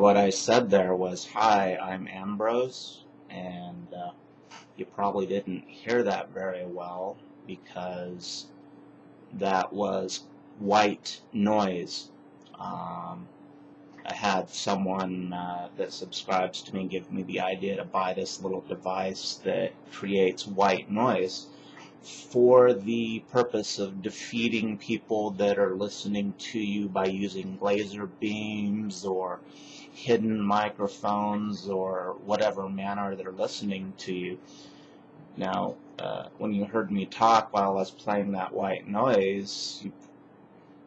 Now what I said there was, "Hi, I'm Ambrose," and you probably didn't hear that very well because that was white noise. I had someone that subscribes to me give me the idea to buy this little device that creates white noise for the purpose of defeating people that are listening to you by using laser beams or hidden microphones or whatever manner they're listening to you. Now, when you heard me talk while I was playing that white noise, you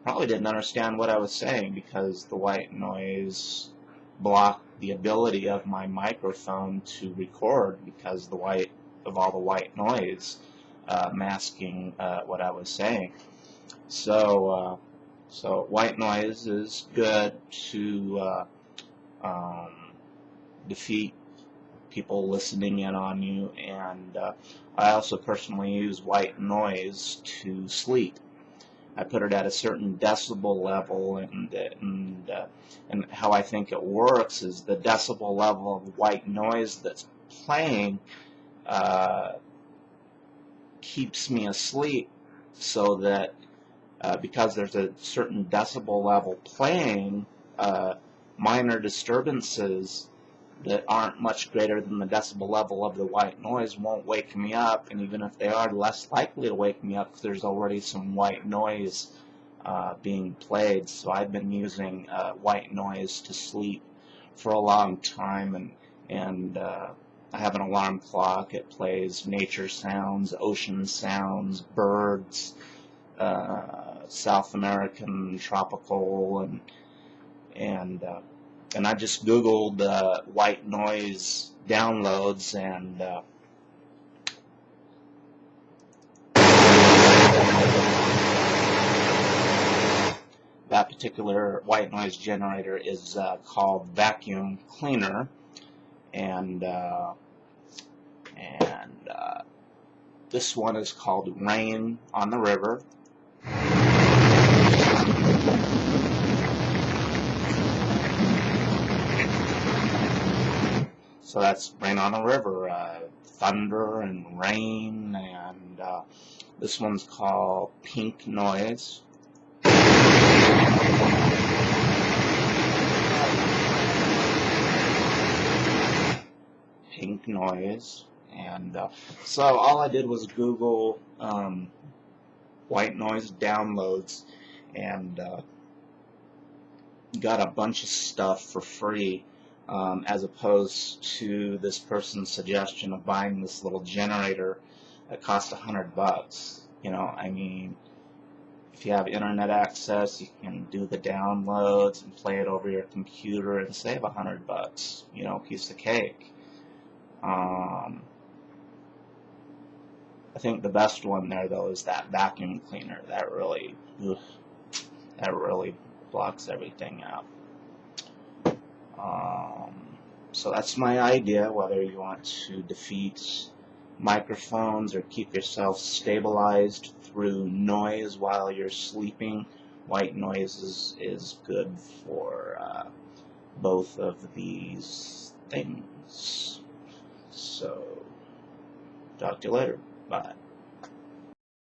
probably didn't understand what I was saying because the white noise blocked the ability of my microphone to record because of all the white noise masking what I was saying. So white noise is good to defeat people listening in on you, and I also personally use white noise to sleep. I put it at a certain decibel level, and how I think it works is the decibel level of white noise that's playing keeps me asleep, so that because there's a certain decibel level playing, minor disturbances that aren't much greater than the decibel level of the white noise won't wake me up, and even if they are, less likely to wake me up because there's already some white noise being played. So I've been using white noise to sleep for a long time, and I have an alarm clock. It plays nature sounds, ocean sounds, birds, South American tropical, and I just Googled white noise downloads, and that particular white noise generator is called Vacuum Cleaner, and this one is called Rain on the River. So that's Rain on the River, thunder and rain, and this one's called Pink Noise. Pink Noise, and so all I did was Google white noise downloads, and got a bunch of stuff for free. As opposed to this person's suggestion of buying this little generator that costs $100. You know, I mean, if you have internet access, you can do the downloads and play it over your computer and save $100. You know, piece of cake. I think the best one there though is that vacuum cleaner. That really blocks everything out. So that's my idea, whether you want to defeat microphones or keep yourself stabilized through noise while you're sleeping. White noise is good for both of these things. So, talk to you later. Bye.